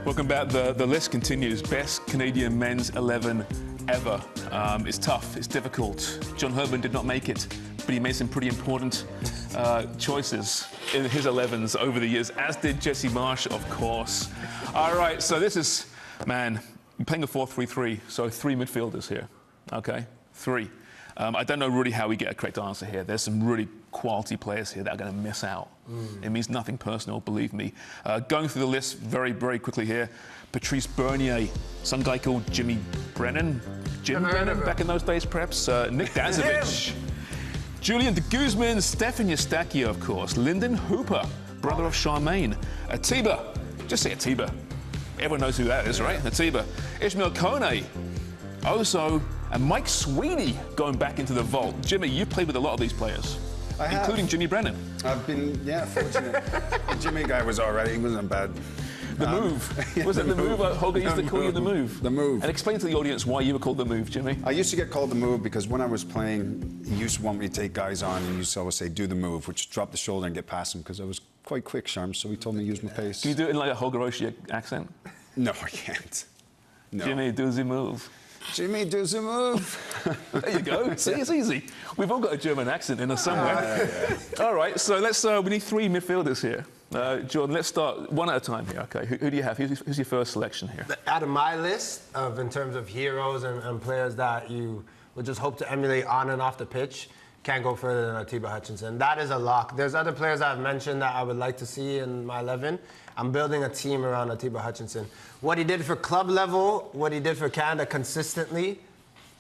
Welcome back. The list continues. Best Canadian men's 11 ever. It's tough. It's difficult. John Herman did not make it, but he made some pretty important choices in his 11s over the years, as did Jesse Marsh, of course. All right, so this is, man, you're playing a 4-3-3, so 3 midfielders here, okay? 3. I don't know really how we get a correct answer here. There's some really quality players here that are going to miss out. It means nothing personal, believe me. Going through the list very, very quickly here. Patrice Bernier, some guy called Jimmy Brennan. Jim Brennan, back in those days, perhaps. Nick Dazovic. Julian de Guzman, Stephen Eustaquio, of course. Lyndon Hooper, brother of Charmaine. Atiba, just say Atiba. Everyone knows who that is, right? Atiba. Ishmael Kone, Oso, and Mike Sweeney going back into the vault. Jimmy, you've played with a lot of these players, including Jimmy Brennan. I've been, yeah, fortunate. The Jimmy guy was all right. He wasn't bad. The Move. Was it The Move? Holger used to call you The Move. The Move. And explain to the audience why you were called The Move, Jimmy. I used to get called The Move because when I was playing, he used to want me to take guys on, and he used to always say, do the move, which drop the shoulder and get past him, because I was quite quick, Sharm, so he told me to use my pace. Can you do it in like a Holger Oshie accent? No, I can't. No. Jimmy, do the move. Jimmy, do the move. There you go. See, it's easy. We've all got a German accent in us somewhere. All right, so let's. We need 3 midfielders here. Jordan, let's start one at a time here. Okay, who do you have? Who's your first selection here? Out of my list in terms of heroes and players that you would just hope to emulate on and off the pitch, can't go further than Atiba Hutchinson. That is a lock. There's other players I've mentioned that I would like to see in my 11. I'm building a team around Atiba Hutchinson. What he did for club level, what he did for Canada consistently,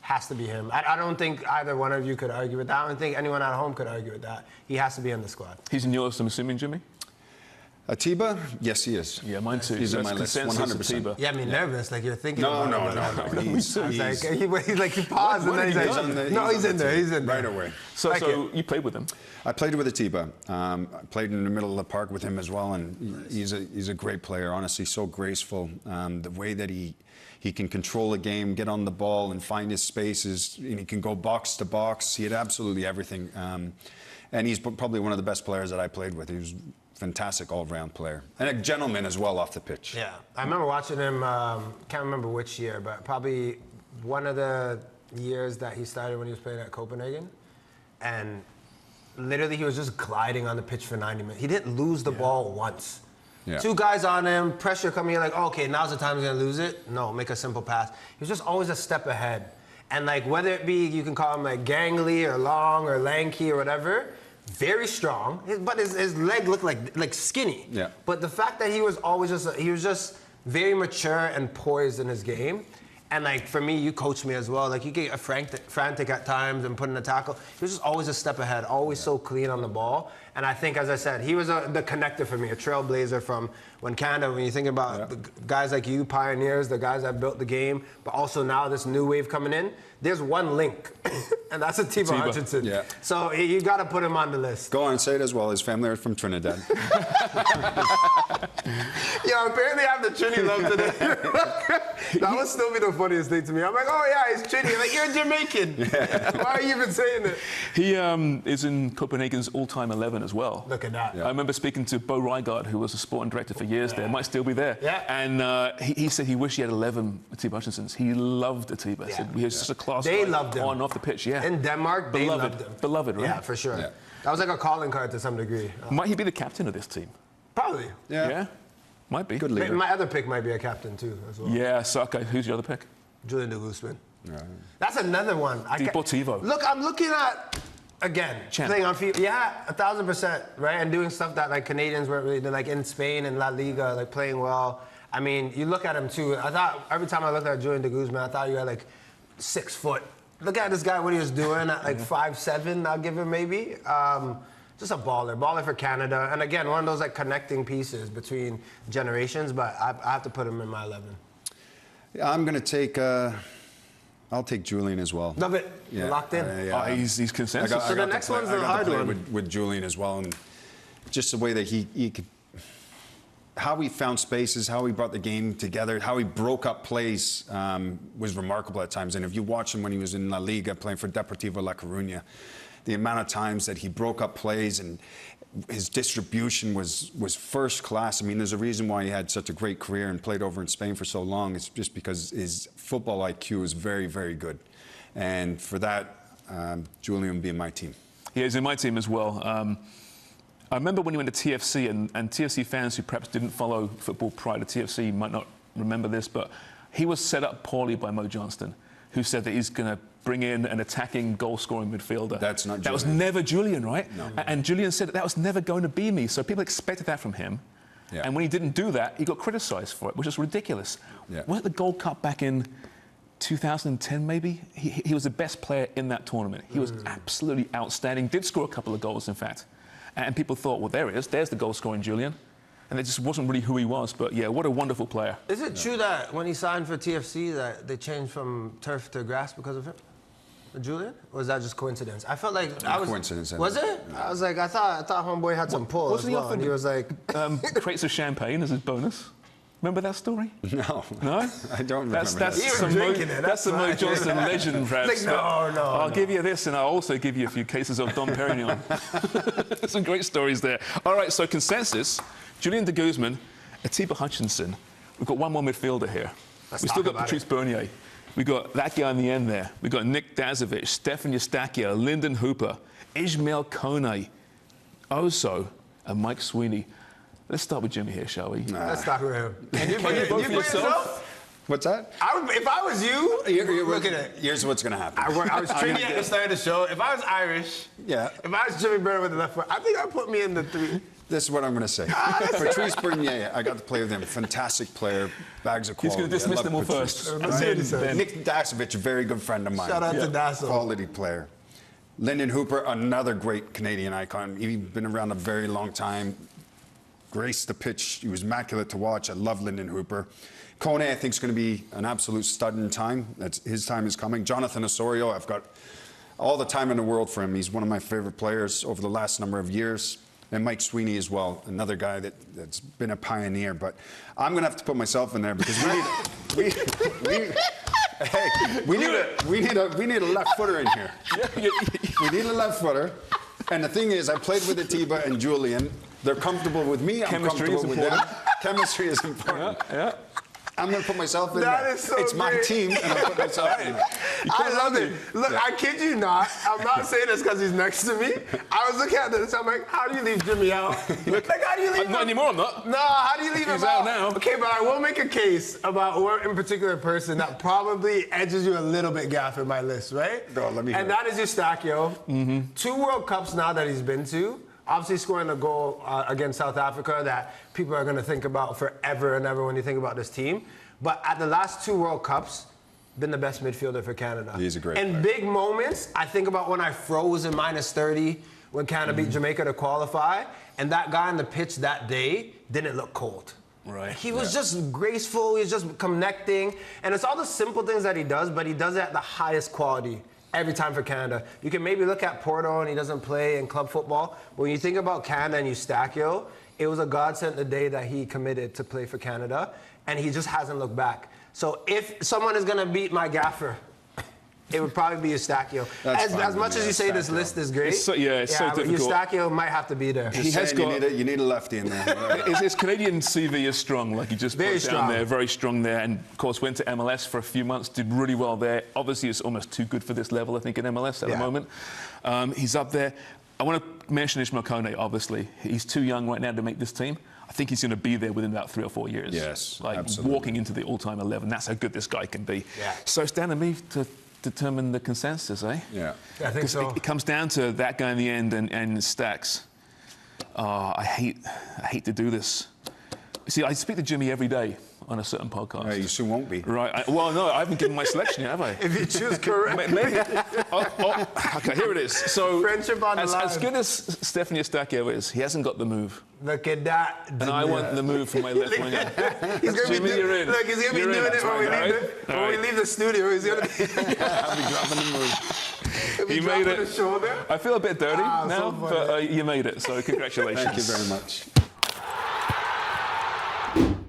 has to be him. I don't think either one of you could argue with that. I don't think anyone at home could argue with that. He has to be in the squad. He's in yours, I'm assuming, Jimmy? Atiba? Yes, he is. Yeah, mine too. He's on my list, 100%. Atiba. Yeah, I mean, nervous, like you're thinking No. He's like, he paused and then he's like, no, he's in there, he's in there. Right away. So you played with him? I played with Atiba. I played in the middle of the park with him as well, and he's a great player, honestly, so graceful. The way that he can control a game, get on the ball and find his spaces, and he can go box to box. He had absolutely everything. And he's probably one of the best players that I played with. He was fantastic all-round player. And a gentleman as well off the pitch. Yeah, I remember watching him, can't remember which year, but probably one of the years that he started when he was playing at Copenhagen. And literally he was just gliding on the pitch for 90 minutes. He didn't lose the ball once. Yeah. 2 guys on him, pressure coming in, like, oh, okay, now's the time he's gonna lose it. No, make a simple pass. He was just always a step ahead. And like, whether it be, you can call him like gangly or long or lanky or whatever, very strong, but his leg looked like skinny. Yeah. But the fact that he was always just very mature and poised in his game. And like, for me, you coached me as well. Like, you get frantic at times and put in a tackle. He was just always a step ahead, always so clean on the ball. And I think, as I said, he was the connector for me, a trailblazer from when Canada, when you think about the guys like you, pioneers, the guys that built the game, but also now this new wave coming in, there's one link, and that's Atiba Hutchinson. Yeah. So you got to put him on the list. Go on, say it as well. His family are from Trinidad. Yeah, apparently I have the Trini love today. That would still be the funniest thing to me. I'm like, oh yeah, he's Trini. Like, you're Jamaican. Yeah. Why are you even saying it? He is in Copenhagen's all-time 11 as well. Look at that. Yeah. I remember speaking to Bo Rygaard, who was a sporting director for years there, might still be there. Yeah. And he said he wished he had 11 Atiba Hutchinsons. He loved Atiba. He said he was such a class They guy loved him. on and off the pitch. Yeah. In Denmark, they loved him. Beloved, right? Yeah, for sure. Yeah. That was like a calling card to some degree. Might he be the captain of this team? Probably. Yeah. Might be. Good leader. My other pick might be a captain too, as well. Yeah, so okay, who's your other pick? Julian de Guzman. Right. That's another one. Deportivo. Look, I'm looking at, again, playing on FIFA. Yeah, 1,000%, right? And doing stuff that like Canadians weren't really doing, like in Spain and La Liga, like playing well. I mean, you look at him too. I thought every time I looked at Julian de Guzman, I thought you had like 6 foot. Look at this guy, what he was doing at like 5'7", I'll give him maybe. Just a baller for Canada. And again, one of those like connecting pieces between generations, but I have to put him in my 11. Yeah, I'm gonna take, I'll take Julian as well. Love it, yeah. Locked in. He's consensus. So the next one's the hard one. With Julian as well, and just the way that he could, how he found spaces, how he brought the game together, how he broke up plays was remarkable at times. And if you watch him when he was in La Liga playing for Deportivo La Coruña, the amount of times that he broke up plays, and his distribution was first class. I mean, there's a reason why he had such a great career and played over in Spain for so long. It's just because his football IQ is very, very good. And for that, Julian would be in my team. Yeah, he's in my team as well. I remember when he went to TFC, and TFC fans who perhaps didn't follow football prior to TFC might not remember this, but he was set up poorly by Mo Johnston, who said that he's going to bring in an attacking, goal-scoring midfielder. That's not Julian. That was never Julian, right? No. And Julian said that was never going to be me. So people expected that from him. Yeah. And when he didn't do that, he got criticised for it, which is ridiculous. Yeah. Was it the Gold Cup back in 2010, maybe? He was the best player in that tournament. He was absolutely outstanding. Did score a couple of goals, in fact. And people thought, well, there he is. There's the goal-scoring Julian. And it just wasn't really who he was. But, yeah, what a wonderful player. Is it true that when he signed for TFC that they changed from turf to grass because of him? Julian? Or was that just coincidence? I felt like coincidence. Was it? No. I was like, I thought homeboy had some pull as well. And he was like crates of champagne as his bonus. Remember that story? No. No? I don't remember that. That's the Mo Johnston legend, perhaps. Like, I'll give you this, and I'll also give you a few cases of Dom Perignon. Some great stories there. All right, so consensus: Julian de Guzman, Atiba Hutchinson. We've got one more midfielder here. We've still got Patrice Bernier. We've got that guy on the end there. We've got Nick Dazovic, Stephen Eustaquio, Lyndon Hooper, Ismail Kone, Oso, and Mike Sweeney. Let's start with Jimmy here, shall we? Let's start with him. Can you vote for yourself? What's that? If I was you, look at it. Here's what's going to happen. I was training at the start of the show. If I was Irish, if I was Jimmy Bernier with the left foot, I think I'd put me in the 3. This is what I'm going to say. Patrice Bernier, I got to play with him. Fantastic player, bags of quality. He's going to dismiss them all first. Nick Dazovic, a very good friend of mine. Shout out to Dasso. Quality player. Lyndon Hooper, another great Canadian icon. He's been around a very long time. Graced the pitch. He was immaculate to watch. I love Lyndon Hooper. Kone, I think, is going to be an absolute stud in time. His time is coming. Jonathan Osorio, I've got all the time in the world for him. He's one of my favorite players over the last number of years. And Mike Sweeney as well, another guy that's been a pioneer. But I'm going to have to put myself in there because we need a left footer in here. We need a left footer. And the thing is, I played with Atiba and Julian. They're comfortable with me. I'm comfortable with them. Chemistry is important. Yeah. I'm going to put myself in that there. Is so it's my team, and I'll put myself in there. I love it. Look, I kid you not. I'm not saying this because he's next to me. I was looking at this. I'm like, how do you leave Jimmy out? Like, how do you leave him? Not anymore, I'm not. No, how do you leave him out? He's out now. Okay, but I will make a case about one in particular person that probably edges you a little bit gaff in my list, right? No, let me hear and that is Eustaquio. 2 World Cups now that he's been to. Obviously scoring a goal against South Africa that people are going to think about forever and ever when you think about this team. But at the last 2 World Cups, been the best midfielder for Canada. He's a great player. In big moments, I think about when I froze in -30 when Canada beat Jamaica to qualify, and that guy on the pitch that day didn't look cold. Right. He was just graceful, he was just connecting, and it's all the simple things that he does, but he does it at the highest quality. Every time for Canada. You can maybe look at Porto and he doesn't play in club football. But when you think about Canada and Eustaquio, it was a godsend the day that he committed to play for Canada, and he just hasn't looked back. So if someone is going to beat my gaffer, it would probably be Eustaquio. As much as you say this list is great, it's so difficult. Eustaquio might have to be there. You need a lefty in there. His Canadian CV is strong, like he just put down there, very strong there, and of course went to MLS for a few months, did really well there. Obviously, it's almost too good for this level, I think, in MLS at the moment. He's up there. I want to mention Ismail Kone, obviously. He's too young right now to make this team. I think he's going to be there within about 3 or 4 years. Yes, like absolutely. Walking into the all-time 11. That's how good this guy can be. Yeah. So it's down to me to determine the consensus, eh? Yeah. I think so. It comes down to that guy in the end and Stacks. I hate to do this. See, I speak to Jimmy every day on a certain podcast. You soon won't be. Right. Well, no, I haven't given my selection yet, have I? If you choose correct. Maybe. Okay, here it is. So, friendship on the line. As good as Stephen Eustaquio is, he hasn't got the move. Look at that. And I want the move for my left winger. He's going to be doing it when we leave the studio. He's going to be dropping the move. He made it. The shoulder. I feel a bit dirty now, so but you made it, so congratulations. Thank you very much.